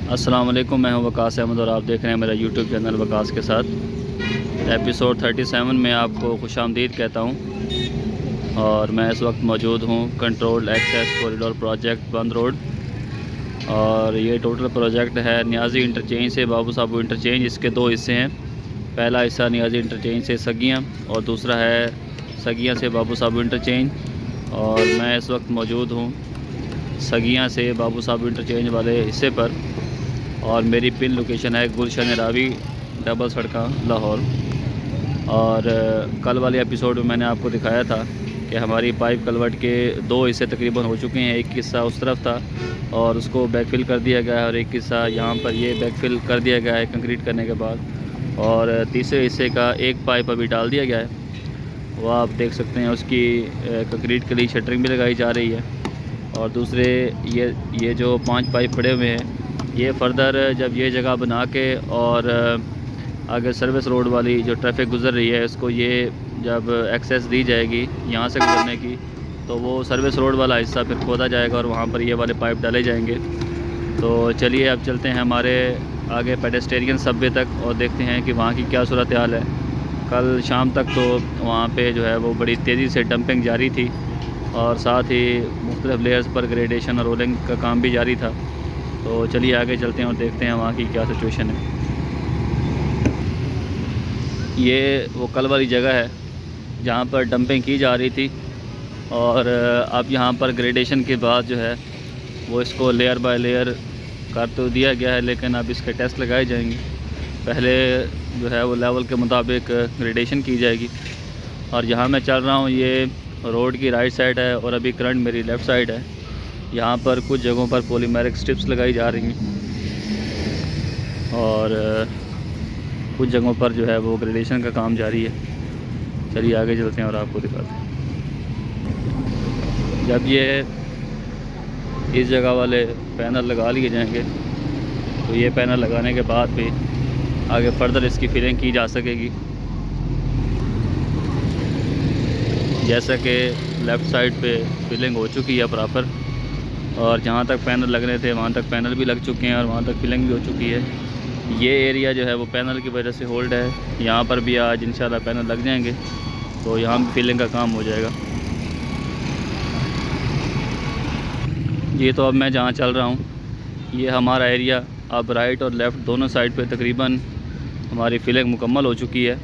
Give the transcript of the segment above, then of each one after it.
अस्सलाम वालेकुम, मैं हूं वकास अहमद और आप देख रहे हैं मेरा यूट्यूब चैनल वकास के साथ। एपिसोड 37 में आपको खुशामदीद कहता हूं। और मैं इस वक्त मौजूद हूं कंट्रोल्ड एक्सेस कॉरिडोर प्रोजेक्ट बंद रोड। और ये टोटल प्रोजेक्ट है नियाजी इंटरचेंज से बाबू साहब इंटरचेंज। इसके दो हिस्से हैं। पहला हिस्सा नियाजी इंटरचेंज से सगियाँ और दूसरा है सगियाँ से बाबू साहब इंटरचेंज। और मैं इस वक्त मौजूद हूँ सगियाँ से बाबू साहब इंटरचेंज वाले हिस्से पर। और मेरी पिन लोकेशन है गुलशन रावी, डबल सड़का, लाहौर। और कल वाले एपिसोड में मैंने आपको दिखाया था कि हमारी पाइप कलवर्ट के दो हिस्से तकरीबन हो चुके हैं। एक हिस्सा उस तरफ था और उसको बैकफिल कर दिया गया है, और एक हिस्सा यहाँ पर ये बैकफिल कर दिया गया है कंक्रीट करने के बाद। और तीसरे हिस्से का एक पाइप अभी डाल दिया गया है, वो आप देख सकते हैं। उसकी कंक्रीट के लिए शटरिंग भी लगाई जा रही है। और दूसरे ये जो 5 पाइप पड़े हुए हैं, ये फर्दर जब ये जगह बना के और आगे सर्विस रोड वाली जो ट्रैफिक गुज़र रही है इसको ये जब एक्सेस दी जाएगी यहाँ से गुजरने की, तो वो सर्विस रोड वाला हिस्सा फिर खोदा जाएगा और वहाँ पर ये वाले पाइप डाले जाएंगे। तो चलिए अब चलते हैं हमारे आगे पेडेस्टेरियन सबवे तक और देखते हैं कि वहाँ की क्या सूरत हाल है। कल शाम तक तो वहाँ पे जो है वो बड़ी तेज़ी से डंपिंग जारी थी और साथ ही मुख्तलिफ़ लेयर्स पर ग्रेडेशन और रोलिंग का काम भी जारी था। तो चलिए आगे चलते हैं और देखते हैं वहाँ की क्या सिचुएशन है। ये वो कल वाली जगह है जहाँ पर डंपिंग की जा रही थी। और अब यहाँ पर ग्रेडेशन के बाद जो है वो इसको लेयर बाय लेयर कर तो दिया गया है, लेकिन अब इसके टेस्ट लगाए जाएंगे। पहले जो है वो लेवल के मुताबिक ग्रेडेशन की जाएगी। और यहाँ मैं चल रहा हूँ ये रोड की राइट साइड है और अभी करंट मेरी लेफ़्ट साइड है। यहाँ पर कुछ जगहों पर पॉलीमेरिक स्ट्रिप्स लगाई जा रही हैं और कुछ जगहों पर जो है वो ग्रेडेशन का काम जारी है। चलिए आगे चलते हैं और आपको दिखाते हैं। जब ये इस जगह वाले पैनल लगा लिए जाएंगे तो ये पैनल लगाने के बाद भी आगे फर्दर इसकी फिलिंग की जा सकेगी। जैसा कि लेफ़्ट साइड पे फिलिंग हो चुकी है प्रॉपर, और जहाँ तक पैनल लगने थे वहाँ तक पैनल भी लग चुके हैं और वहाँ तक फिलिंग भी हो चुकी है। ये एरिया जो है वो पैनल की वजह से होल्ड है। यहाँ पर भी आज इंशाल्लाह पैनल लग जाएंगे तो यहाँ भी फिलिंग का काम हो जाएगा। ये तो अब मैं जहाँ चल रहा हूँ ये हमारा एरिया, अब राइट और लेफ़्ट दोनों साइड पे तकरीबन हमारी फिलिंग मुकम्मल हो चुकी है।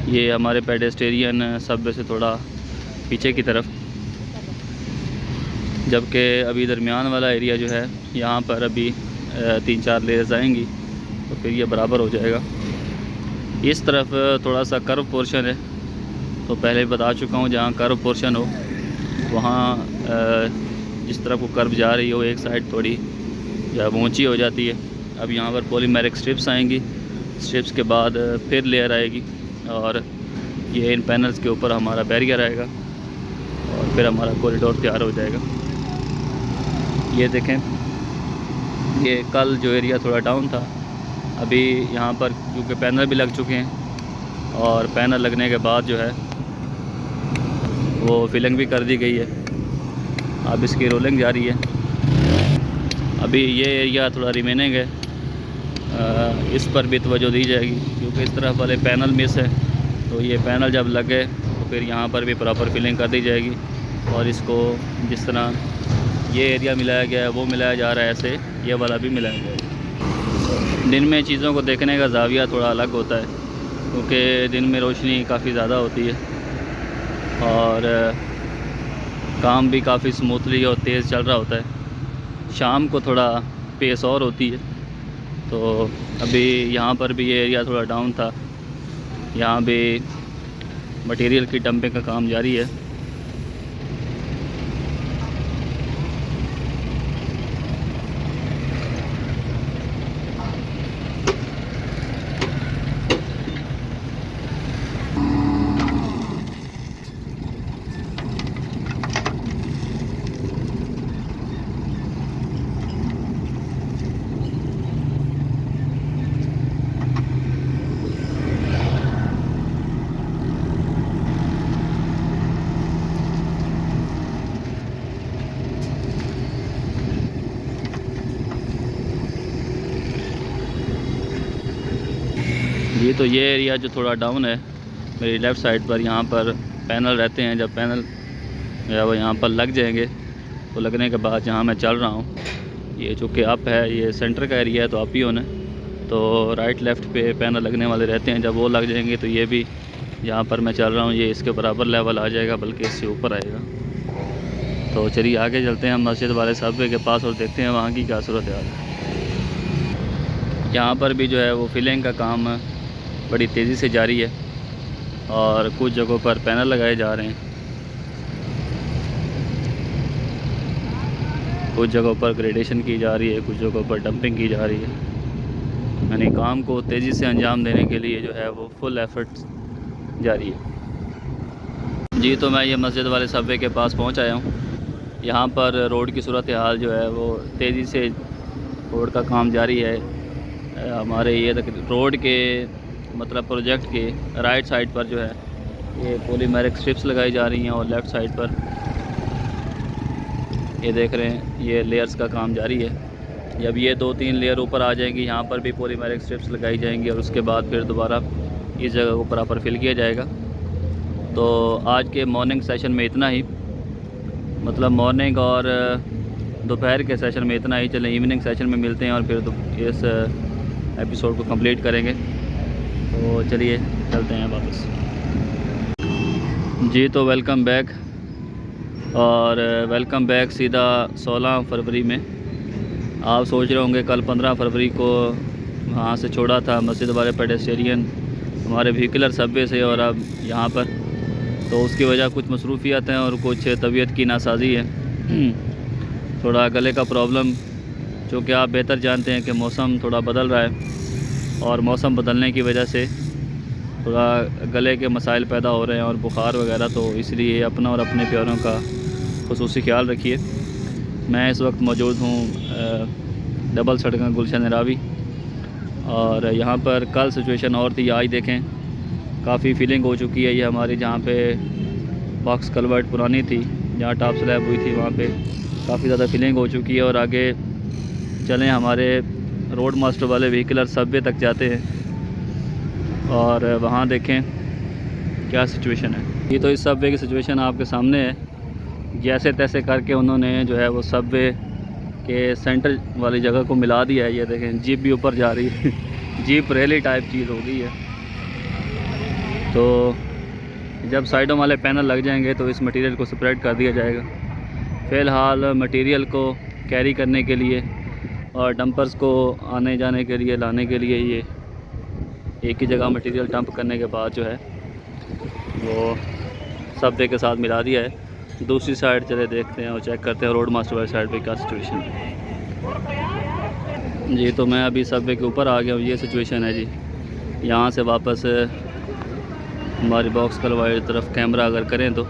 ये हमारे पेडेस्टेरियन सबवे से थोड़ा पीछे की तरफ, जबकि अभी दरमियान वाला एरिया जो है यहाँ पर अभी 3-4 लेयर्स आएंगी तो फिर ये बराबर हो जाएगा। इस तरफ थोड़ा सा कर्व पोर्शन है, तो पहले बता चुका हूँ जहाँ कर्व पोर्शन हो वहाँ जिस तरफ वो कर्व जा रही हो एक साइड थोड़ी जब ऊंची हो जाती है। अब यहाँ पर पॉलीमेरिक स्ट्रिप्स आएंगी, स्ट्रिप्स के बाद फिर लेयर आएगी और ये इन पैनल्स के ऊपर हमारा बैरियर आएगा और फिर हमारा कॉरिडोर तैयार हो जाएगा। ये देखें, ये कल जो एरिया थोड़ा डाउन था, अभी यहाँ पर क्योंकि पैनल भी लग चुके हैं और पैनल लगने के बाद जो है वो फिलिंग भी कर दी गई है। अब इसकी रोलिंग जारी है। अभी ये एरिया थोड़ा रिमेनिंग है, इस पर भी तवज्जो दी जाएगी क्योंकि इस तरफ वाले पैनल मिस है। तो ये पैनल जब लगे तो फिर यहाँ पर भी प्रॉपर फिलिंग कर दी जाएगी और इसको जिस तरह ये एरिया मिलाया गया है वो मिलाया जा रहा है, ऐसे ये वाला भी मिलाया गया है। दिन में चीज़ों को देखने का ज़ाविया थोड़ा अलग होता है क्योंकि दिन में रोशनी काफ़ी ज़्यादा होती है और काम भी काफ़ी स्मूथली और तेज़ चल रहा होता है। शाम को थोड़ा पेस और होती है। तो अभी यहाँ पर भी ये एरिया थोड़ा डाउन था, यहाँ भी मटेरियल की डंपिंग का काम जारी है। जी तो ये एरिया जो थोड़ा डाउन है मेरी लेफ़्ट साइड पर, यहाँ पर पैनल रहते हैं। जब पैनल या वो यहाँ पर लग जाएंगे तो लगने के बाद जहाँ मैं चल रहा हूँ, ये चूँकि अप है, ये सेंटर का एरिया है तो अप ही होना, तो राइट लेफ़्ट पे पैनल लगने वाले रहते हैं। जब वो लग जाएंगे तो ये भी यहाँ पर मैं चल रहा हूँ ये इसके बराबर लेवल आ जाएगा, बल्कि इससे ऊपर आएगा। तो चलिए आगे चलते हैं मस्जिद वाले साहब के पास और देखते हैं वहाँ की क्या सूरत हाल है। यहाँ पर भी जो है वो फिलिंग का काम बड़ी तेज़ी से जारी है और कुछ जगहों पर पैनल लगाए जा रहे हैं, कुछ जगहों पर ग्रेडेशन की जा रही है, कुछ जगहों पर डंपिंग की जा रही है। यानी काम को तेज़ी से अंजाम देने के लिए जो है वो फुल एफर्ट जारी है। जी तो मैं ये मस्जिद वाले सबवे के पास पहुंच आया हूँ। यहाँ पर रोड की सूरत हाल जो है वो तेज़ी से रोड का काम जारी है। हमारे ये रोड के मतलब प्रोजेक्ट के राइट साइड पर जो है ये पॉलीमेरिक स्ट्रिप्स लगाई जा रही हैं और लेफ़्ट साइड पर ये देख रहे हैं ये लेयर्स का काम जारी है। जब ये 2-3 लेयर ऊपर आ जाएंगी यहाँ पर भी पॉलीमेरिक स्ट्रिप्स लगाई जाएंगी और उसके बाद फिर दोबारा इस जगह को प्रॉपर फिल किया जाएगा। तो आज के मॉर्निंग सेशन में इतना ही, मतलब मॉर्निंग और दोपहर के सेशन में इतना ही। चलें इवनिंग सेशन में मिलते हैं और फिर इस एपिसोड को कंप्लीट करेंगे। तो चलिए चलते हैं वापस। जी तो वेलकम बैक, और वेलकम बैक सीधा 16 फरवरी में। आप सोच रहे होंगे कल 15 फरवरी को वहाँ से छोड़ा था मस्जिद वाले पेडेस्टेरियन हमारे व्हीकलर सबवे से, और अब यहाँ पर, तो उसकी वजह कुछ मसरूफियत हैं और कुछ तबीयत की नासाजी है। थोड़ा गले का प्रॉब्लम, चूँकि आप बेहतर जानते हैं कि मौसम थोड़ा बदल रहा है और मौसम बदलने की वजह से थोड़ा गले के मसाइल पैदा हो रहे हैं और बुखार वगैरह, तो इसलिए अपना और अपने प्यारों का खुसूसी ख्याल रखिए। मैं इस वक्त मौजूद हूँ डबल सड़क गुलशन रावी, और यहाँ पर कल सिचुएशन और थी, आज देखें काफ़ी फीलिंग हो चुकी है। ये हमारी जहाँ पे बॉक्स कलवर्ट पुरानी थी, जहाँ टॉप स्लैब हुई थी, वहाँ पे काफ़ी ज़्यादा फीलिंग हो चुकी है। और आगे चलें हमारे रोड मास्टर वाले व्हीकलर सबवे तक जाते हैं और वहाँ देखें क्या सिचुएशन है। ये तो इस सबवे की सिचुएशन आपके सामने है। जैसे तैसे करके उन्होंने जो है वो सबवे के सेंटर वाली जगह को मिला दिया है। ये देखें जीप भी ऊपर जा रही है जीप रैली टाइप चीज़ हो गई है। तो जब साइडों वाले पैनल लग जाएंगे तो इस मटेरियल को स्प्रेड कर दिया जाएगा। फ़िलहाल मटेरियल को कैरी करने के लिए और डंपर्स को आने जाने के लिए लाने के लिए ये एक ही जगह मटेरियल डंप करने के बाद जो है वो सबवे के साथ मिला दिया है। दूसरी साइड चले देखते हैं और चेक करते हैं रोड मास्टर वाली साइड पे क्या सिचुएशन है। जी तो मैं अभी सबवे के ऊपर आ गया हूँ, ये सिचुएशन है जी। यहाँ से वापस हमारी बॉक्स कलवाई तरफ कैमरा अगर करें तो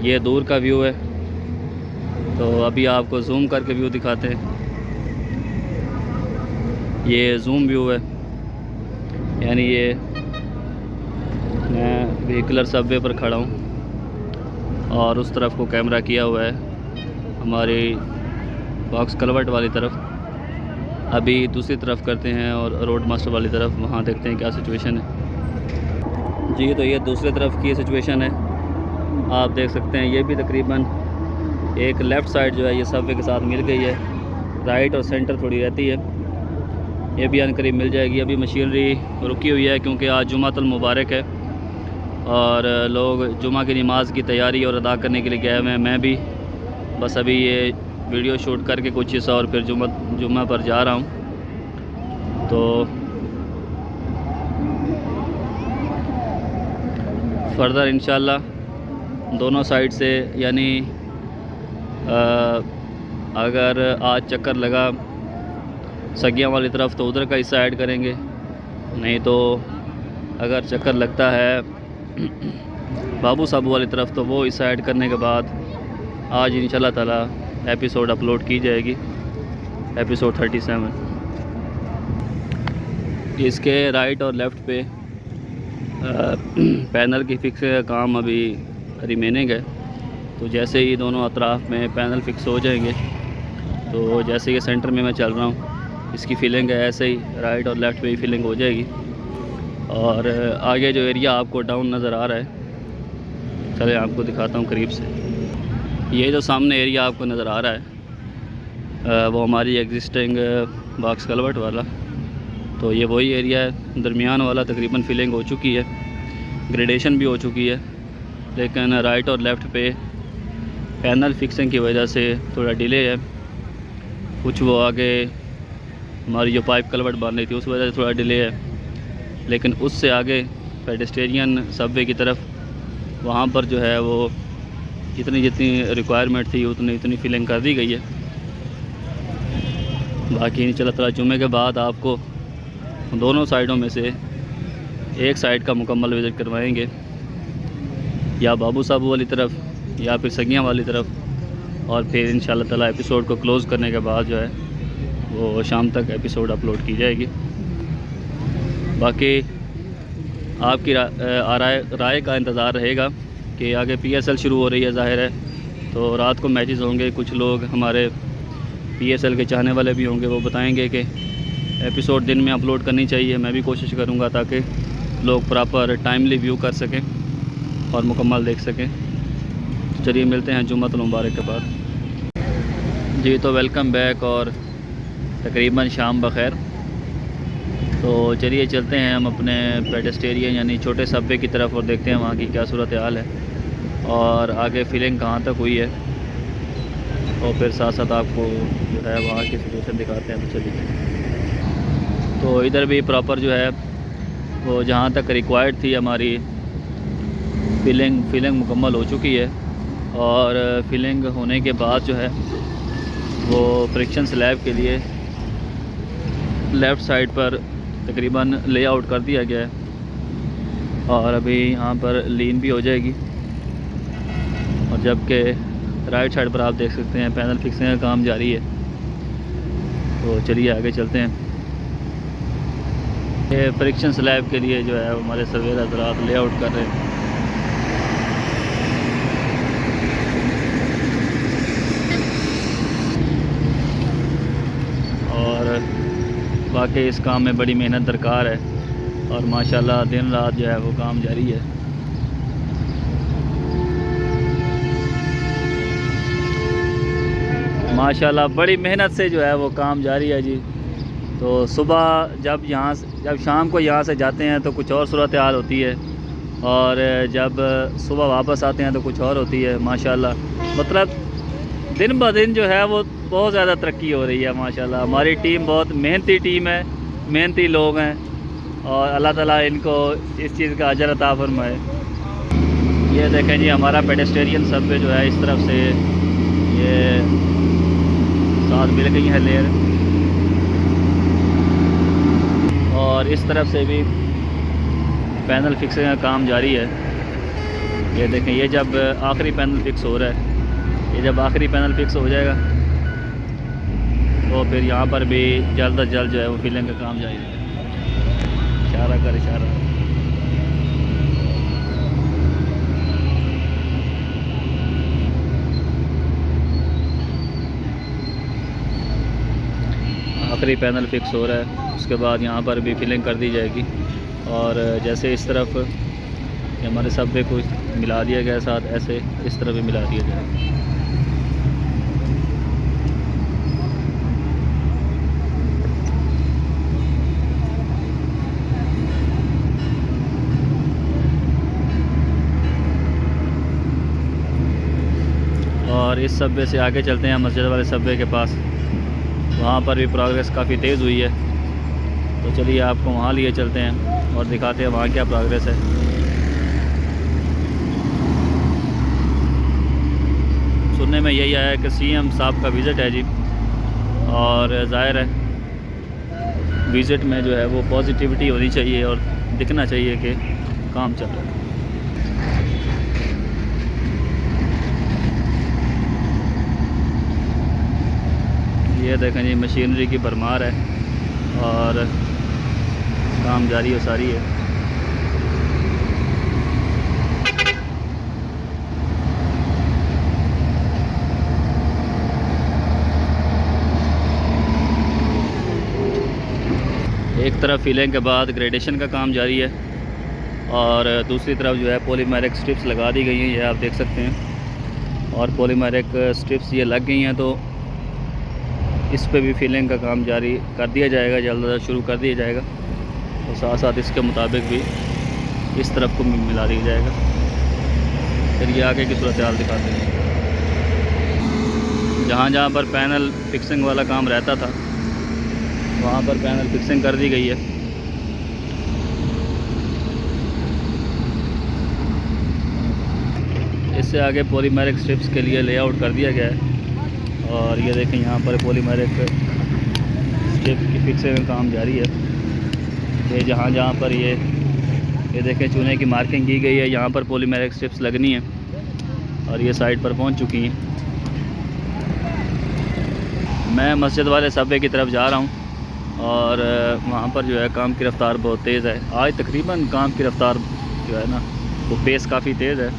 ये दूर का व्यू है। तो अभी आपको जूम करके व्यू दिखाते हैं। ये जूम व्यू है, यानी ये मैं व्हीकलर सबवे पर खड़ा हूँ और उस तरफ को कैमरा किया हुआ है हमारी बॉक्स कलवर्ट वाली तरफ। अभी दूसरी तरफ करते हैं और रोड मास्टर वाली तरफ, वहाँ देखते हैं क्या सिचुएशन है। जी तो ये दूसरी तरफ की सिचुएशन है, आप देख सकते हैं। ये भी तकरीबन एक लेफ़्ट साइड जो है ये सबवे के साथ मिल गई है, राइट और सेंटर थोड़ी रहती है। ये भी अनकरीब मिल जाएगी। अभी मशीनरी रुकी हुई है क्योंकि आज जुमातुल मुबारक है और लोग जुमा की नमाज़ की तैयारी और अदा करने के लिए गए हुए हैं। मैं भी बस अभी ये वीडियो शूट करके कुछ हिस्सा और फिर जुमा पर जा रहा हूँ। तो फर्दर इंशाल्लाह दोनों साइड से, यानी अगर आज चक्कर लगा सगियाँ वाली तरफ तो उधर का हिस्सा ऐड करेंगे, नहीं तो अगर चक्कर लगता है बाबू साहब वाली तरफ तो वो हिस्सा ऐड करने के बाद आज इंशाल्लाह ताला एपिसोड अपलोड की जाएगी, एपिसोड 37। इसके राइट और लेफ़्ट पे पैनल की फिक्स का काम अभी रिमेनिंग है। तो जैसे ही दोनों अतराफ़ में पैनल फिक्स हो जाएंगे, तो जैसे ये सेंटर में मैं चल रहा हूँ इसकी फीलिंग है, ऐसे ही राइट और लेफ़्ट में ही फीलिंग हो जाएगी। और आगे जो एरिया आपको डाउन नज़र आ रहा है, चले आपको दिखाता हूँ करीब से। ये जो सामने एरिया आपको नज़र आ रहा है वो हमारी एग्जिस्टिंग बॉक्स कलवर्ट वाला, तो ये वही एरिया है। दरमियान वाला तकरीबन फिलिंग हो चुकी है, ग्रेडेशन भी हो चुकी है, लेकिन राइट और लेफ़्ट पे पैनल फिक्सिंग की वजह से थोड़ा डिले है। कुछ वो आगे हमारी जो पाइप कलवर्ट बन रही थी उस वजह से थोड़ा डिले है, लेकिन उससे आगे पेडेस्टेरियन सबवे की तरफ वहाँ पर जो है वो जितनी रिक्वायरमेंट थी उतनी फिलिंग कर दी गई है। बाकी इंशाअल्लाह ताला जुमे के बाद आपको दोनों साइडों में से एक साइड का मुकम्मल विज़िट करवाएंगे, या बाबू साहब वाली तरफ या फिर सगियाँ वाली तरफ, और फिर इंशाअल्लाह ताला एपिसोड को क्लोज़ करने के बाद जो है वो शाम तक एपिसोड अपलोड की जाएगी। बाकी आपकी राय का इंतज़ार रहेगा कि आगे PSL शुरू हो रही है, ज़ाहिर है तो रात को मैचेस होंगे। कुछ लोग हमारे PSL के चाहने वाले भी होंगे, वो बताएंगे कि एपिसोड दिन में अपलोड करनी चाहिए। मैं भी कोशिश करूँगा ताकि लोग प्रॉपर टाइमली व्यू कर सकें और मुकम्मल देख सकें। चलिए मिलते हैं जुम्मतुल मुबारक के बाद जी। तो वेलकम बैक और तकरीबन शाम बखैर। तो चलिए चलते हैं हम अपने पेडेस्टेरियन यानी छोटे सबवे की तरफ और देखते हैं वहाँ की क्या सूरत हाल है और आगे फिलिंग कहाँ तक हुई है, और फिर साथ साथ आपको जो है वहाँ की सिचुएशन दिखाते हैं। तो चलिए, तो इधर भी प्रॉपर जो है वो जहाँ तक रिक्वायर्ड थी हमारी फिलिंग मुकम्मल हो चुकी है, और फिलिंग होने के बाद जो है वो फ्रिक्शन स्लैब के लिए लेफ़्ट साइड पर तकरीबन लेआउट कर दिया गया है, और अभी यहाँ पर लीन भी हो जाएगी। और जबकि राइट साइड पर आप देख सकते हैं पैनल फिक्सिंग का काम जारी है। तो चलिए आगे चलते हैं। ये फ्रिक्शन स्लैब के लिए जो है हमारे सर्वेयर हज़रात लेआउट कर रहे हैं। और बाकी इस काम में बड़ी मेहनत दरकार है, और माशाल्लाह दिन रात जो है वो काम जारी है। माशाल्लाह बड़ी मेहनत से जो है वो काम जारी है जी। तो सुबह जब शाम को यहाँ से जाते हैं तो कुछ और सूरत हाल होती है, और जब सुबह वापस आते हैं तो कुछ और होती है। माशाल्लाह मतलब दिन ब दिन जो है वो बहुत ज़्यादा तरक्की हो रही है। माशाल्लाह हमारी टीम बहुत मेहनती टीम है, मेहनती लोग हैं, और अल्लाह ताला इनको इस चीज़ का अजर अता फरमाए। ये देखें जी हमारा पेडेस्टेरियन सबवे जो है इस तरफ से ये साथ मिल गई है लेयर, और इस तरफ से भी पैनल फिक्सिंग का काम जारी है। ये देखें, ये जब आखिरी पैनल फिक्स हो रहा है, ये जब आखिरी पैनल फिक्स हो जाएगा तो फिर यहाँ पर भी जल्द अज जल्द जो है वो फिलिंग का काम जारी है। इशारा कर इशारा। आखिरी पैनल फिक्स हो रहा है, उसके बाद यहाँ पर भी फिलिंग कर दी जाएगी। और जैसे इस तरफ हमारे सबवे को मिला दिया गया साथ, ऐसे इस तरफ भी मिला दिया जाएगा। और इस सबवे से आगे चलते हैं मस्जिद वाले सबवे के पास, वहाँ पर भी प्रोग्रेस काफ़ी तेज़ हुई है। तो चलिए आपको वहाँ लिए चलते हैं और दिखाते हैं वहाँ क्या प्रोग्रेस है। सुनने में यही आया कि CM साहब का विज़िट है जी, और ज़ाहिर है विज़िट में जो है वो पॉजिटिविटी होनी चाहिए और दिखना चाहिए कि काम चल रहा है। ये देखें जी मशीनरी की भरमार है और काम जारी हो सारी है। एक तरफ फिलिंग के बाद ग्रेडेशन का काम जारी है और दूसरी तरफ जो है पॉलीमेरिक स्ट्रिप्स लगा दी गई हैं, ये आप देख सकते हैं। और पॉलीमेरिक स्ट्रिप्स ये लग गई हैं, तो इस पे भी फिलिंग का काम जारी कर दिया जाएगा, जल्द शुरू कर दिया जाएगा। और साथ साथ इसके मुताबिक भी इस तरफ को मिला दिया जाएगा। फिर ये आगे की सूरत हाल दिखाते हैं। जहाँ जहाँ पर पैनल फिक्सिंग वाला काम रहता था वहाँ पर पैनल फिक्सिंग कर दी गई है। इससे आगे पॉलीमेरिक स्ट्रिप्स के लिए लेआउट कर दिया गया है। और ये देखें यहाँ पर पॉलीमेरिक स्ट्रिप की फिक्सिंग का काम जारी है। ये जहाँ जहाँ पर ये देखें चूने की मार्किंग की गई है, यहाँ पर पॉलीमेरिक स्ट्रिप्स लगनी है और ये साइड पर पहुँच चुकी हैं। मैं मस्जिद वाले सबवे की तरफ जा रहा हूँ और वहाँ पर जो है काम की रफ़्तार बहुत तेज़ है। आज तकरीबन काम की रफ़्तार जो है ना वो पेस काफ़ी तेज़ है।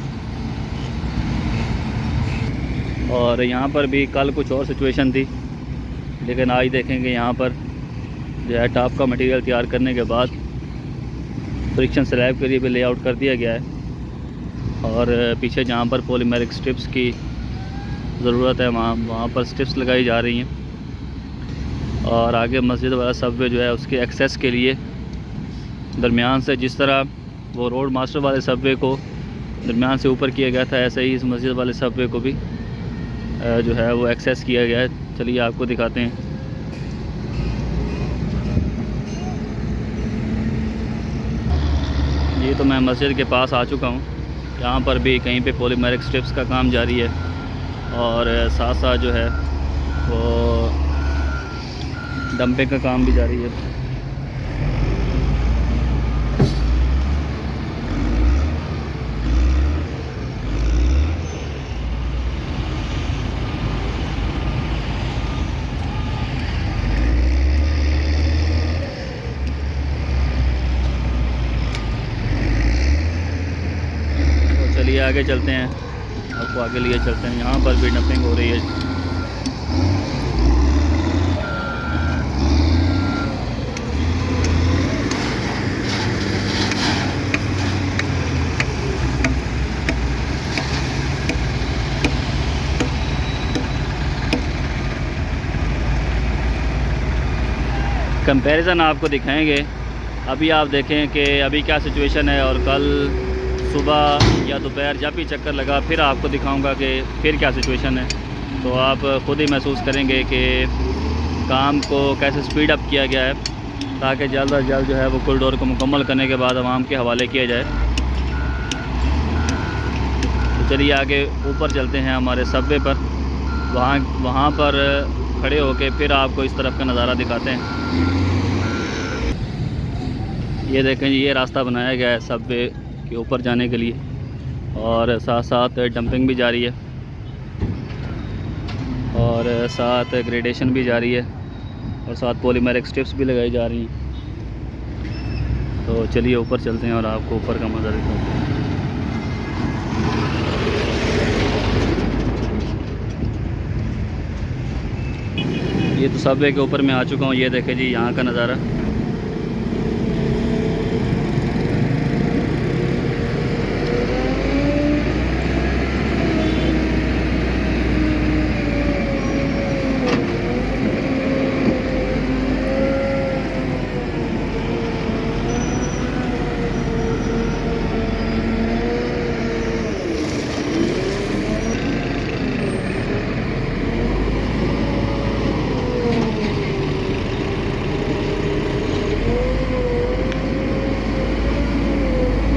और यहाँ पर भी कल कुछ और सिचुएशन थी, लेकिन आज देखेंगे यहाँ पर जो है टॉप का मटेरियल तैयार करने के बाद फ्रिक्शन स्लैब के लिए भी लेआउट कर दिया गया है। और पीछे जहाँ पर पॉलीमेरिक स्ट्रिप्स की ज़रूरत है वहाँ पर स्ट्रिप्स लगाई जा रही हैं। और आगे मस्जिद वाला सबवे जो है उसके एक्सेस के लिए दरमियान से, जिस तरह वो रोड मास्टर वाले सबवे को दरमियान से ऊपर किया गया था, ऐसे ही इस मस्जिद वाले सबवे को भी जो है वो एक्सेस किया गया है। चलिए आपको दिखाते हैं। ये तो मैं मस्जिद के पास आ चुका हूँ। यहाँ पर भी कहीं पे पॉलीमेरिक स्ट्रिप्स का काम जारी है और साथ साथ जो है वो डंपिंग का काम भी जारी है। तो चलिए आगे चलते हैं, आपको आगे लिए चलते हैं। यहाँ पर भी डंपिंग हो रही है। कंपैरिजन आपको दिखाएंगे। अभी आप देखें कि अभी क्या सिचुएशन है और कल सुबह या दोपहर जब भी चक्कर लगा फिर आपको दिखाऊंगा कि फिर क्या सिचुएशन है। तो आप ख़ुद ही महसूस करेंगे कि काम को कैसे स्पीड अप किया गया है, ताकि जल्द अज जल्द जो है वो कॉरिडोर को मुकम्मल करने के बाद आवाम के हवाले किया जाए। तो चलिए आगे ऊपर चलते हैं हमारे सबवे पर। वहाँ पर खड़े होके फिर आपको इस तरफ का नज़ारा दिखाते हैं। ये देखें जी, ये रास्ता बनाया गया है सबवे के ऊपर जाने के लिए और साथ साथ डंपिंग भी जारी है और साथ ग्रेडेशन भी जारी है और साथ पॉलीमेरिक स्ट्रिप्स भी लगाई जा रही हैं। तो चलिए ऊपर चलते हैं और आपको ऊपर का मज़ा दिखाते हैं। ये तो सबवे के ऊपर मैं आ चुका हूँ। ये देखें जी यहाँ का नज़ारा।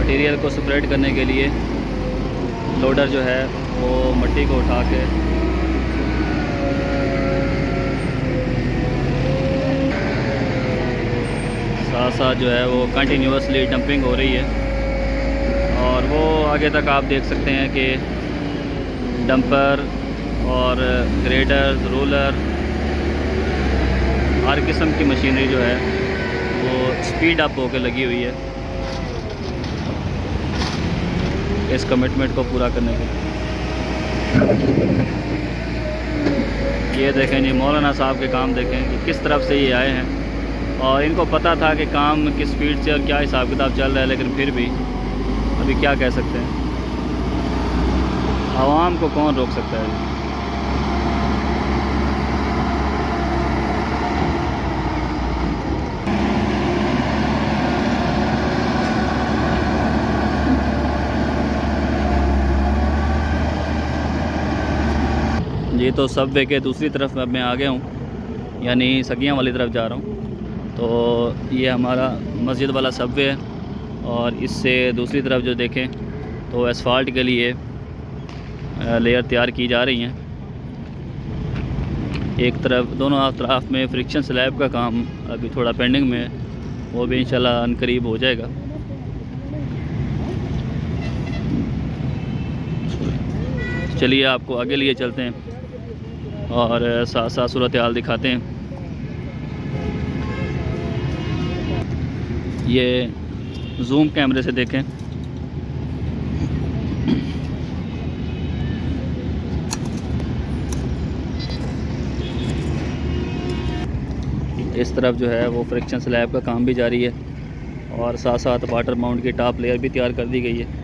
मटेरियल को स्प्रेड करने के लिए लोडर जो है वो मिट्टी को उठा के साथ साथ जो है वो कंटिन्यूसली डंपिंग हो रही है। और वो आगे तक आप देख सकते हैं कि डंपर और ग्रेडर, रोलर, हर किस्म की मशीनरी जो है वो स्पीड अप होकर लगी हुई है इस कमिटमेंट को पूरा करने के लिए। ये देखें जी, मौलाना साहब के काम देखें कि किस तरफ से ये आए हैं और इनको पता था कि काम किस स्पीड से और क्या हिसाब किताब चल रहा है, लेकिन फिर भी अभी क्या कह सकते हैं, आवाम को कौन रोक सकता है। ये तो सबवे के दूसरी तरफ अब मैं आ गया हूँ, यानी सगियाँ वाली तरफ जा रहा हूँ। तो ये हमारा मस्जिद वाला सबवे है, और इससे दूसरी तरफ जो देखें तो एसफाल्ट के लिए लेयर तैयार की जा रही हैं। एक तरफ, दोनों अतराफ में फ्रिक्शन स्लैब का काम अभी थोड़ा पेंडिंग में है, वो भी इंशाल्लाह अनकरीब हो जाएगा। चलिए आपको आगे लिए चलते हैं और साथ साथ सूरत हाल दिखाते हैं। ये जूम कैमरे से देखें, इस तरफ जो है वो फ्रिक्शन स्लैब का काम भी जारी है, और साथ साथ वाटर माउंट की टॉप लेयर भी तैयार कर दी गई है।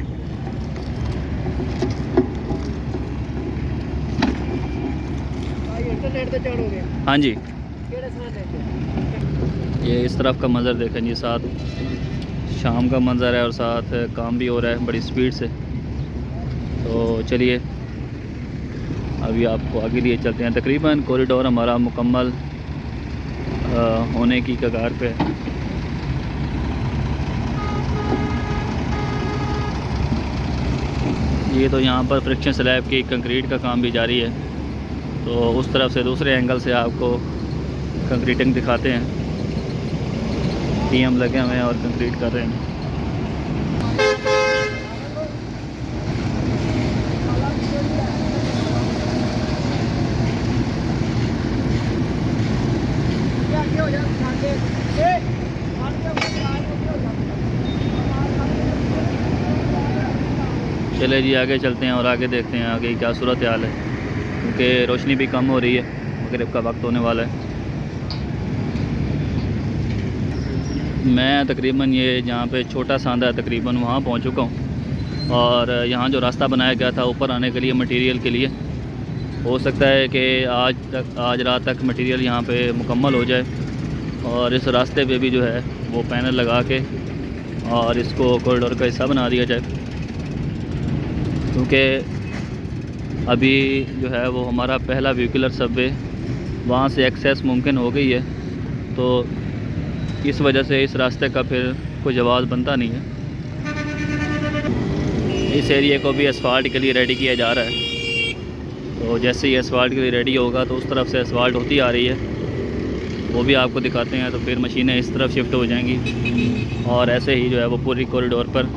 हाँ जी, ये इस तरफ का मंज़र देखें जी, साथ शाम का मंज़र है और साथ काम भी हो रहा है बड़ी स्पीड से। तो चलिए अभी आपको आगे लिए चलते हैं। तकरीबन कॉरिडोर हमारा मुकम्मल होने की कगार पे है। ये तो यहाँ पर फ्रिक्शन स्लैब की कंक्रीट का काम भी जारी है, तो उस तरफ से दूसरे एंगल से आपको कंक्रीटिंग दिखाते हैं। टीएम लगे हुए हैं और कंक्रीट कर रहे हैं। चले जी आगे चलते हैं और आगे देखते हैं आगे क्या सूरत हाल है, क्योंकि रोशनी भी कम हो रही है, मगरिब का वक्त होने वाला है। मैं तकरीबन ये जहाँ पे छोटा सांदा है तकरीबन वहाँ पहुँच चुका हूँ, और यहाँ जो रास्ता बनाया गया था ऊपर आने के लिए मटेरियल के लिए, हो सकता है कि आज रात तक मटेरियल यहाँ पे मुकम्मल हो जाए, और इस रास्ते पे भी जो है वो पैनल लगा के और इसको कॉरिडोर का हिस्सा बना दिया जाए, क्योंकि अभी जो है वो हमारा पहला व्हीकुलर सबवे वहाँ से एक्सेस मुमकिन हो गई है। तो इस वजह से इस रास्ते का फिर कोई जवाब बनता नहीं है। इस एरिए को भी एसफाल्ट के लिए रेडी किया जा रहा है, तो जैसे ही एसफाल्ट के लिए रेडी होगा तो उस तरफ से एसफाल्ट होती आ रही है, वो भी आपको दिखाते हैं। तो फिर मशीनें इस तरफ शिफ्ट हो जाएंगी, और ऐसे ही जो है वो पूरी कॉरिडोर पर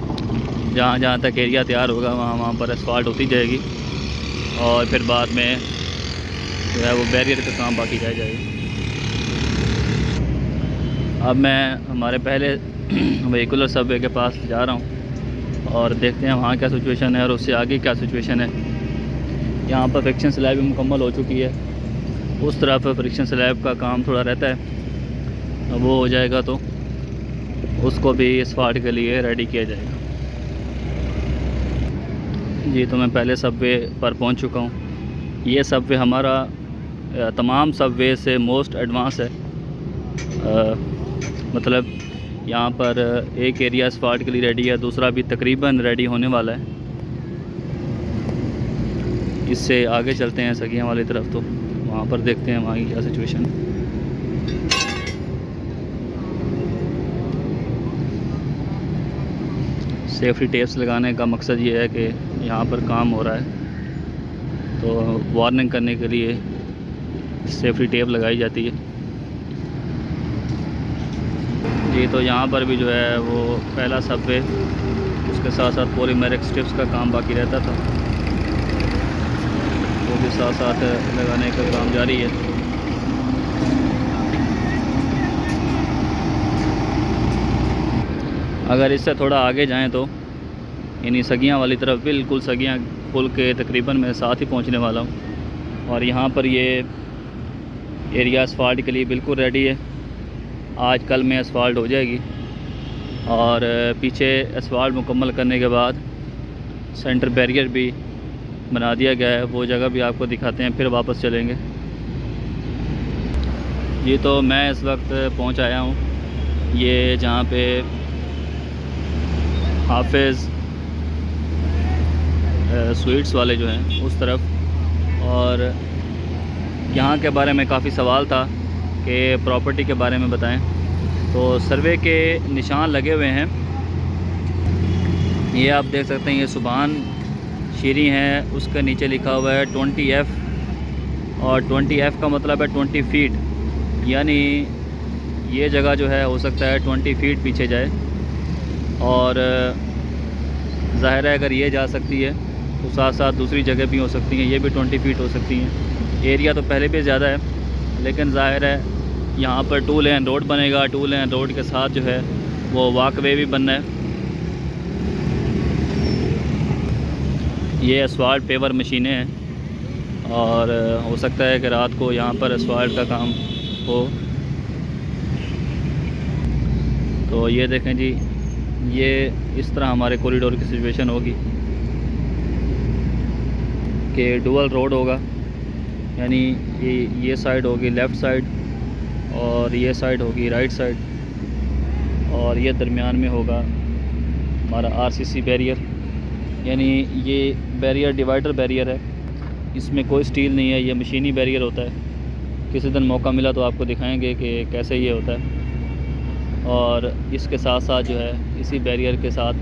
जहाँ जहाँ तक एरिया तैयार होगा वहाँ पर एसफाल्ट होती जाएगी, और फिर बाद में जो है वो बैरियर का काम बाकी रह जाएगा। अब मैं हमारे पहले व्हीकुलर सबवे के पास जा रहा हूँ और देखते हैं वहाँ क्या सिचुएशन है और उससे आगे क्या सिचुएशन है। यहाँ पर फ्रिक्शन स्लैब भी मुकम्मल हो चुकी है, उस तरफ फ्रिक्शन स्लैब का काम थोड़ा रहता है, अब वो हो जाएगा तो उसको भी एसफाल्ट के लिए रेडी किया जाएगा। जी तो मैं पहले सबवे पर पहुंच चुका हूं। ये सबवे हमारा तमाम सबवे से मोस्ट एडवांस है, मतलब यहाँ पर एक एरिया एसफाल्ट के लिए रेडी है, दूसरा भी तकरीबन रेडी होने वाला है। इससे आगे चलते हैं सगियाँ वाली तरफ, तो वहाँ पर देखते हैं वहाँ की क्या सिचुएशन है। सेफ्टी टेप्स लगाने का मकसद ये है कि यहाँ पर काम हो रहा है, तो वार्निंग करने के लिए सेफ्टी टेप लगाई जाती है। जी तो यहाँ पर भी जो है वो पहला सबवे, उसके साथ साथ पॉलीमेरिक स्ट्रिप्स का काम बाकी रहता था, वो भी साथ साथ लगाने का काम जारी है। अगर इससे थोड़ा आगे जाएं तो यानी सगियाँ वाली तरफ, बिल्कुल सगियाँ पुल के तकरीबन मैं साथ ही पहुंचने वाला हूं, और यहाँ पर ये एरिया असफाल्ट के लिए बिल्कुल रेडी है। आज कल में असफाल्ट हो जाएगी, और पीछे एसफाल्ट मुकम्मल करने के बाद सेंटर बैरियर भी बना दिया गया है। वो जगह भी आपको दिखाते हैं, फिर वापस चलेंगे। ये तो मैं इस वक्त पहुंच आया हूं, ये जहां पे हाफिज़ स्वीट्स वाले जो हैं उस तरफ। और यहाँ के बारे में काफ़ी सवाल था कि प्रॉपर्टी के बारे में बताएं, तो सर्वे के निशान लगे हुए हैं। ये आप देख सकते हैं, ये सुभान शीरी है, उसके नीचे लिखा हुआ है 20F, और 20F का मतलब है 20 फीट, यानी ये जगह जो है हो सकता है 20 फीट पीछे जाए। और ज़ाहिर है अगर ये जा सकती है तो साथ साथ दूसरी जगह भी हो सकती हैं, ये भी 20 फीट हो सकती हैं। एरिया तो पहले भी ज़्यादा है, लेकिन ज़ाहिर है यहाँ पर 2 लेन रोड बनेगा। 2 लेन रोड के साथ जो है वो वॉकवे भी बनना है। ये एसफाल्ट पेवर मशीनें हैं और हो सकता है कि रात को यहाँ पर एसफाल्ट का काम हो। तो ये देखें जी, ये इस तरह हमारे कॉरिडोर की सिचुएशन होगी कि डुअल रोड होगा, यानी ये साइड होगी लेफ़्ट साइड और ये साइड होगी राइट साइड, और ये दरमियान में होगा हमारा आरसीसी बैरियर, यानी ये बैरियर डिवाइडर बैरियर है। इसमें कोई स्टील नहीं है, ये मशीनी बैरियर होता है। किसी दिन मौका मिला तो आपको दिखाएंगे कि कैसे ये होता है। और इसके साथ साथ जो है इसी बैरियर के साथ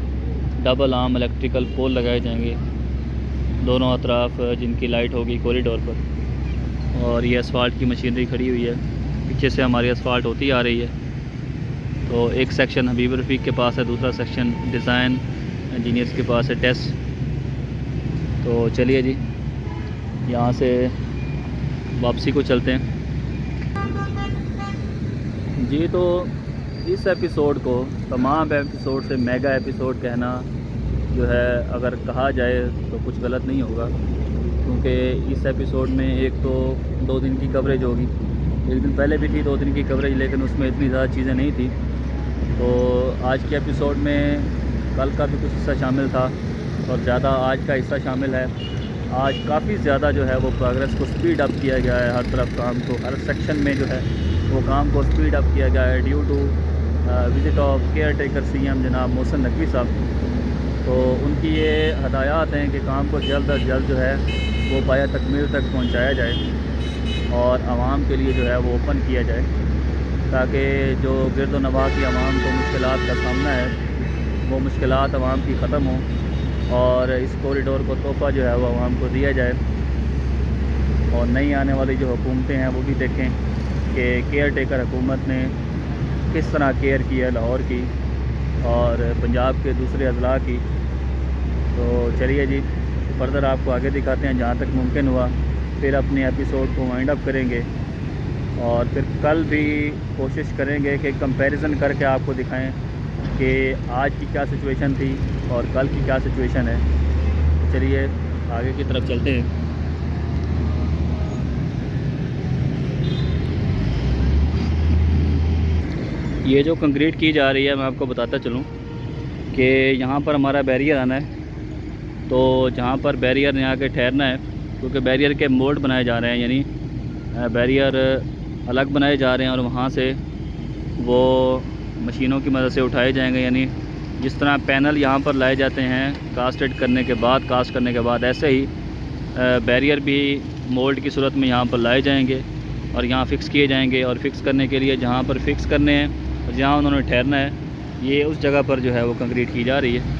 डबल आर्म इलेक्ट्रिकल पोल लगाए जाएंगे दोनों अतराफ, जिनकी लाइट होगी कॉरिडोर पर। और ये असफाल्ट की मशीनरी खड़ी हुई है, पीछे से हमारी असफाल्ट होती आ रही है। तो एक सेक्शन हबीब रफ़ीक के पास है, दूसरा सेक्शन डिज़ाइन इंजीनियर्स के पास है, टेस्ट। तो चलिए जी, यहाँ से वापसी को चलते हैं जी। तो इस एपिसोड को तमाम एपिसोड से मेगा एपिसोड कहना जो है, अगर कहा जाए तो कुछ गलत नहीं होगा, क्योंकि इस एपिसोड में एक तो 2 दिन की कवरेज होगी। एक दिन पहले भी थी 2 दिन की कवरेज, लेकिन उसमें इतनी ज़्यादा चीज़ें नहीं थी। तो आज के एपिसोड में कल का भी कुछ हिस्सा शामिल था और ज़्यादा आज का हिस्सा शामिल है। आज काफ़ी ज़्यादा जो है वो प्रोग्रेस को स्पीड अप किया गया है, हर तरफ काम को, हर सेक्शन में जो है वो काम को स्पीड अप किया गया है due to visit of caretaker CM जनाब मोहसिन नकवी साहब। तो उनकी ये हदायत हैं कि काम को जल्द अज जल्द जो है वो पाया तकमील तक पहुंचाया जाए और आवाम के लिए जो है वो ओपन किया जाए, ताकि जो गिरद व नवाह की आवाम को मुश्किलात का सामना है वो मुश्किलात आवाम की ख़त्म हो और इस कॉरिडोर को तोहफ़ा जो है वो आवाम को दिया जाए। और नई आने वाली जो हुकूमतें हैं वो भी देखें कि केयर टेकर हुकूमत ने किस तरह केयर की है लाहौर की और पंजाब के दूसरे अजला की। तो चलिए जी, फर्दर आपको आगे दिखाते हैं जहाँ तक मुमकिन हुआ, फिर अपने एपिसोड को वाइंड अप करेंगे और फिर कल भी कोशिश करेंगे कि कंपैरिजन करके आपको दिखाएं कि आज की क्या सिचुएशन थी और कल की क्या सिचुएशन है। चलिए आगे की तरफ चलते हैं। ये जो कंक्रीट की जा रही है, मैं आपको बताता चलूँ कि यहाँ पर हमारा बैरियर आना है। तो जहाँ पर बैरियर ने आके ठहरना है, क्योंकि बैरियर के मोल्ड बनाए जा रहे हैं, यानी बैरियर अलग बनाए जा रहे हैं और वहाँ से वो मशीनों की मदद से उठाए जाएंगे। यानी जिस तरह पैनल यहाँ पर लाए जाते हैं कास्ट करने के बाद, ऐसे ही बैरियर भी मोल्ड की सूरत में यहाँ पर लाए जाएंगे और यहाँ फ़िक्स किए जाएंगे। और फ़िक्स करने के लिए जहाँ पर फ़िक्स करने हैं और जहाँ उन्होंने ठहरना है, ये उस जगह पर जो है वो कंक्रीट की जा रही है।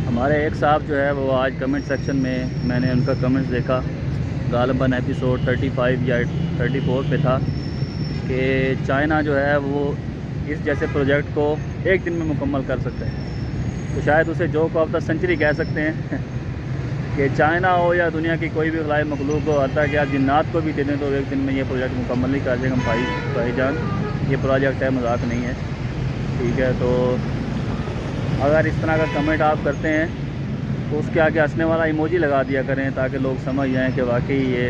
हमारे एक साहब जो है वो आज कमेंट सेक्शन में, मैंने उनका कमेंट्स देखा, गालिबन एपिसोड 35 या 34 पे था, कि चाइना जो है वो इस जैसे प्रोजेक्ट को एक दिन में मुकम्मल कर सकता है। तो शायद उसे जोक ऑफ द सेंचुरी कह सकते हैं कि चाइना हो या दुनिया की कोई भी खलाई मखलूक हो, आता कि आप जिन्नात को भी दे दें तो एक दिन में ये प्रोजेक्ट मुकम्मल नहीं कर देगा। भाईजान, ये प्रोजेक्ट है, मजाक नहीं है, ठीक है। तो अगर इस तरह का कमेंट आप करते हैं तो उसके आगे हंसने वाला इमोजी लगा दिया करें ताकि लोग समझ जाएं कि वाकई ये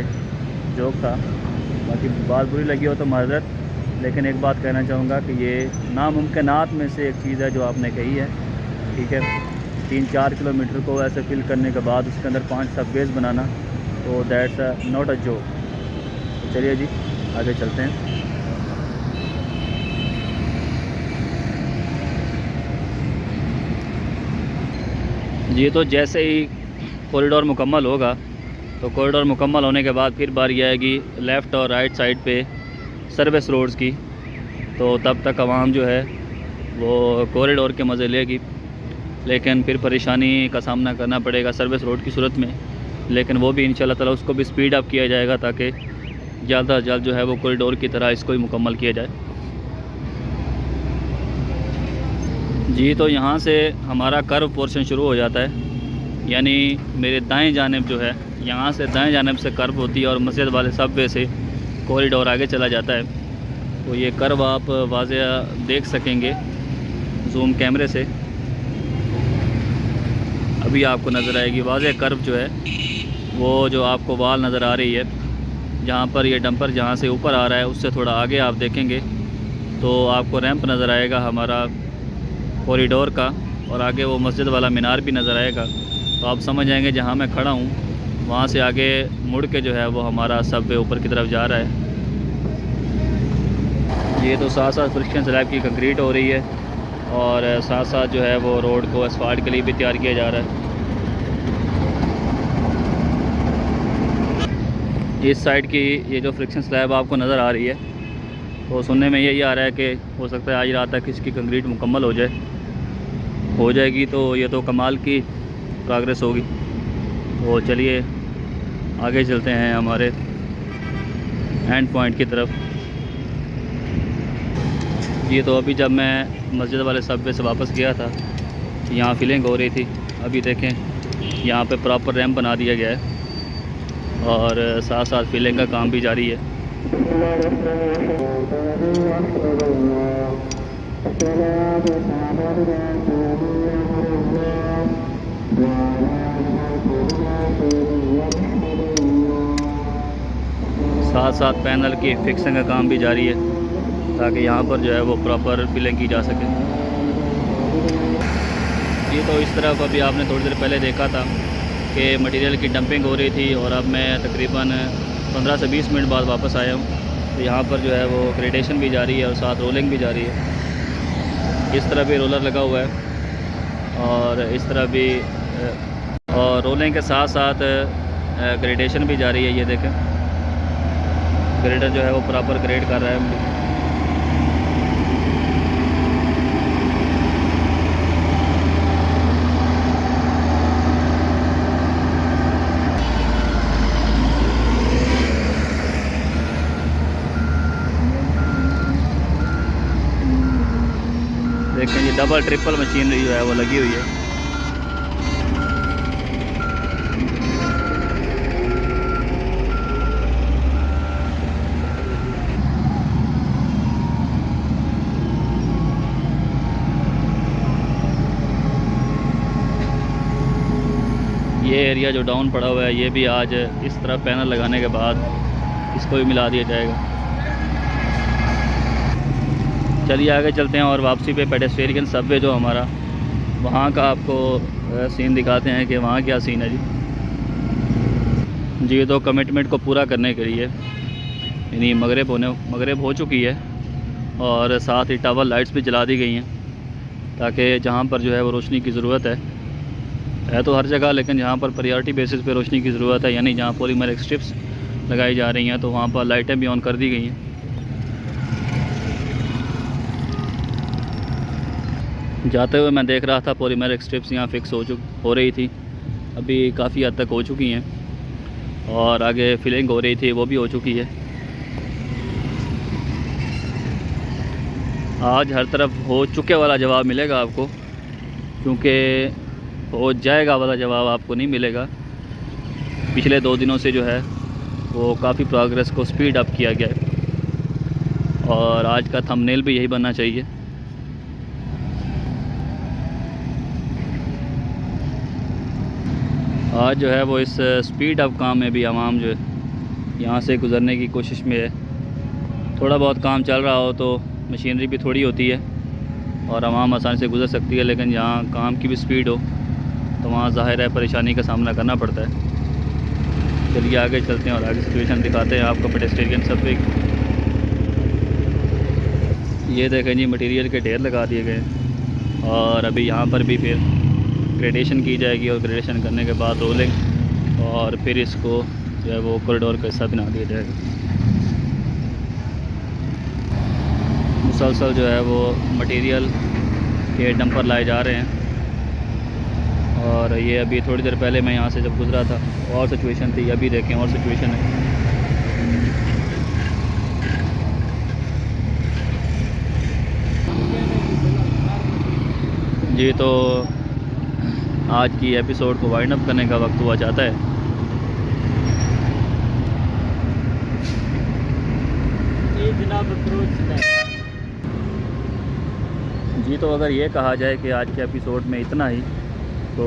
जोक था। बाकी बात बुरी लगी हो तो माज़रत, लेकिन एक बात कहना चाहूँगा कि ये नामुमकिनात में से एक चीज़ है जो आपने कही है। ठीक है, 3-4 किलोमीटर को ऐसे फिल करने के बाद उसके अंदर 5 सबवेज़ बनाना, तो दैट्स नॉट अ जोक। तो चलिए जी आगे चलते हैं। जी तो जैसे ही कॉरिडोर मुकम्मल होगा तो कॉरिडोर मुकम्मल होने के बाद फिर बारी आएगी लेफ़्ट और राइट साइड पे सर्विस रोड्स की। तो तब तक आवाम जो है वो कॉरिडोर के मज़े लेगी, लेकिन फिर परेशानी का सामना करना पड़ेगा सर्विस रोड की सूरत में। लेकिन वो भी इंशाल्लाह ताला उसको भी स्पीड अप किया जाएगा ताकि ज़्यादा से जल्द जो है वो कॉरिडोर की तरह इसको ही मुकम्मल किया जाए। जी तो यहाँ से हमारा कर्व पोर्शन शुरू हो जाता है, यानी मेरे दाएं जानिब जो है, यहाँ से दाएं जानिब से कर्व होती है और मस्जिद वाले सबवे से कॉरिडोर आगे चला जाता है। तो ये कर्व आप वाज़ेह देख सकेंगे जूम कैमरे से, अभी आपको नज़र आएगी वाज़ेह कर्व जो है वो जो आपको वाल नज़र आ रही है। जहाँ पर ये डंपर जहाँ से ऊपर आ रहा है उससे थोड़ा आगे आप देखेंगे तो आपको रैंप नज़र आएगा हमारा कॉरिडोर का, और आगे वो मस्जिद वाला मीनार भी नज़र आएगा। तो आप समझ जाएंगे जहाँ मैं खड़ा हूँ वहाँ से आगे मुड़ के जो है वो हमारा सबवे ऊपर की तरफ जा रहा है। ये तो साथ साथ फ्रिक्शन स्लैब की कंक्रीट हो रही है और साथ साथ जो है वो रोड को एस्फाल्ट के लिए भी तैयार किया जा रहा है। इस साइड की ये जो फ्रिक्शन स्लैब आपको नज़र आ रही है तो सुनने में यही आ रहा है कि हो सकता है आज रात तक इसकी कंक्रीट मुकम्मल हो जाएगी। तो ये तो कमाल की प्रोग्रेस होगी। तो चलिए आगे चलते हैं हमारे एंड पॉइंट की तरफ। ये तो अभी जब मैं मस्जिद वाले सबवे से वापस गया था यहाँ फिलिंग हो रही थी। अभी देखें यहाँ पे प्रॉपर रैंप बना दिया गया है और साथ साथ फिलिंग का काम भी जारी है। साथ साथ पैनल की फिक्सिंग का काम भी जारी है ताकि यहाँ पर जो है वो प्रॉपर फिलिंग की जा सके। ये तो इस तरफ अभी आपने थोड़ी देर पहले देखा था कि मटेरियल की डंपिंग हो रही थी और अब मैं तकरीबन 15 से 20 मिनट बाद वापस आया हूँ। तो यहाँ पर जो है वो ग्रेडेशन भी जारी है और साथ रोलिंग भी जारी है। इस तरह भी रोलर लगा हुआ है और इस तरह भी, और रोलिंग के साथ साथ ग्रेडेशन भी जारी है। ये देखें ग्रेडर जो है वो प्रॉपर ग्रेड कर रहा है। देखें ये डबल ट्रिपल मशीनरी जो है वो लगी हुई है। ये एरिया जो डाउन पड़ा हुआ है ये भी आज इस तरह पैनल लगाने के बाद इसको भी मिला दिया जाएगा। चलिए आगे चलते हैं और वापसी पे पेडेस्ट्रियन सबवे जो हमारा वहाँ का आपको सीन दिखाते हैं कि वहाँ क्या सीन है जी। तो कमिटमेंट को पूरा करने के लिए यानी मगरिब हो चुकी है और साथ ही टावर लाइट्स भी जला दी गई हैं ताकि जहाँ पर जो है वो रोशनी की ज़रूरत है तो हर जगह, लेकिन जहाँ पर प्रायोरिटी बेसिस पे रोशनी की ज़रूरत है यानी जहाँ पॉलीमर स्ट्रिप्स लगाई जा रही हैं तो वहाँ पर लाइटें भी ऑन कर दी गई हैं। जाते हुए मैं देख रहा था पॉलीमर स्ट्रिप्स यहाँ फिक्स हो रही थी, अभी काफ़ी हद तक हो चुकी हैं और आगे फिलिंग हो रही थी वो भी हो चुकी है। आज हर तरफ हो चुके वाला जवाब मिलेगा आपको, क्योंकि हो जाएगा वाला जवाब आपको नहीं मिलेगा। पिछले 2 दिनों से जो है वो काफ़ी प्रोग्रेस को स्पीड अप किया गया है और आज का थंबनेल भी यही बनना चाहिए। आज जो है वो इस स्पीड अप काम में भी आवाम जो है यहाँ से गुज़रने की कोशिश में है। थोड़ा बहुत काम चल रहा हो तो मशीनरी भी थोड़ी होती है और आवाम आसानी से गुज़र सकती है, लेकिन यहाँ काम की भी स्पीड हो तो वहाँ ज़ाहिर है परेशानी का सामना करना पड़ता है। चलिए आगे चलते हैं और आगे सिचुएशन दिखाते हैं आपको पेडेस्ट्रियन सर्फे। ये देखें जी, मटेरियल के ढेर लगा दिए गए और अभी यहाँ पर भी फिर ग्रेडेशन की जाएगी और ग्रेडेशन करने के बाद रोलिंग और फिर इसको जो है वो कॉरिडोर का हिस्सा बना दिया जाएगा। मुसलसल जो है वो मटेरियल के डंपर लाए जा रहे हैं और ये अभी थोड़ी देर पहले मैं यहाँ से जब गुज़रा था और सिचुएशन थी, अभी देखें और सिचुएशन है। जी तो आज की एपिसोड को वाइंड अप करने का वक्त हुआ जाता है। जी तो अगर ये कहा जाए कि आज के एपिसोड में इतना ही तो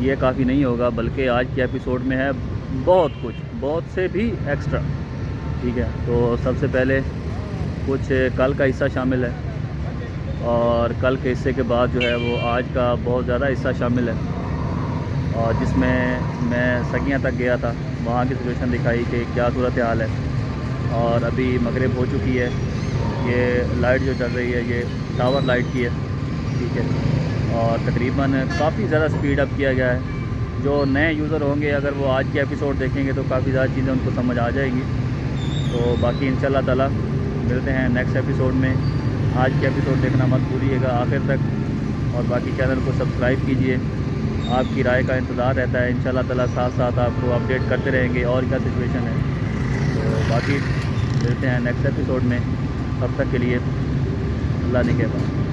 ये काफ़ी नहीं होगा, बल्कि आज के एपिसोड में है बहुत कुछ, बहुत से भी एक्स्ट्रा। ठीक है, तो सबसे पहले कुछ कल का हिस्सा शामिल है और कल के हिस्से के बाद जो है वो आज का बहुत ज़्यादा हिस्सा शामिल है, और जिसमें मैं सगियाँ तक गया था, वहाँ की सिचुएशन दिखाई कि क्या सूरत हाल है। और अभी मगरिब हो चुकी है, ये लाइट जो चल रही है ये टावर लाइट की है। ठीक है, और तकरीबन काफ़ी ज़्यादा स्पीड अप किया गया है। जो नए यूज़र होंगे अगर वो आज के एपिसोड देखेंगे तो काफ़ी ज़्यादा चीज़ें उनको समझ आ जाएंगी। तो बाकी इंशाल्लाह ताला मिलते हैं नेक्स्ट एपिसोड में। आज के एपिसोड देखना मत भूलिएगा आखिर तक, और बाकी चैनल को सब्सक्राइब कीजिए। आपकी राय का इंतज़ार रहता है। इंशाल्लाह ताला साथ साथ आपको अपडेट करते रहेंगे और क्या सिचुएशन है। तो बाकी मिलते हैं नेक्स्ट एपिसोड में, तब तक के लिए अल्लाह ने कहना।